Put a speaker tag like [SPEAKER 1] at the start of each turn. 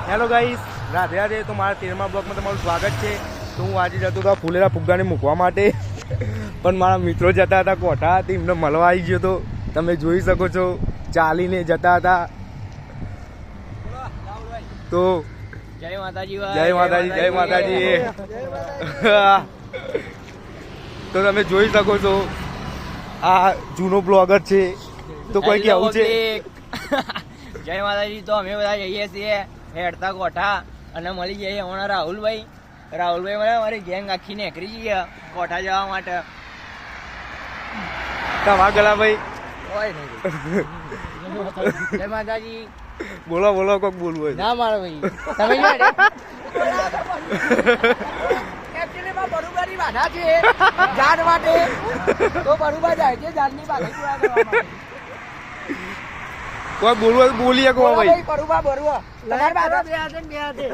[SPEAKER 1] Hello guys, Radhe Radhe. તો મારા 13મા બ્લોગમાં તમારું સ્વાગત છે. તો હું આજે જતો હતો ફૂલેરા ફુગ્ગાને મૂકવા માટે, પણ મારા મિત્રો જતા હતા કોઠા, એમને મળવા આવી ગયો તો તમે જોઈ શકો છો, ચાલીને જતા હતા. તો
[SPEAKER 2] જય માતાજી,
[SPEAKER 1] જય માતાજી, જય માતાજી. તો તમે જોઈ શકો છો, આ જૂનો બ્લોગર છે. તો કોઈ કેવું છે?
[SPEAKER 2] જય માતાજી. તો અમે બધા જઈએ છીએ હેડતા કોઠા અને મળી જઈએ હમણાં રાહુલભાઈ મને મારી ગેંગ આખી નીકળી જઈએ કોઠા જવા માટે.
[SPEAKER 1] તમારા ગલાભાઈ
[SPEAKER 2] જય માતાજી.
[SPEAKER 1] બોલો બોલો, કોક બોલવું હોય.
[SPEAKER 2] ના મારો ભાઈ તમે એકચ્યુઅલી માં બરુબાની બાધા છે જાન માટે, તો બરુબા જાય છે જાનની બાધા પૂરા કરવા માટે.
[SPEAKER 1] કોઈ બોલવું હોય તો બોલીએ કો ભાઈ.
[SPEAKER 2] બરુબા તમારી બાધા બે હાથે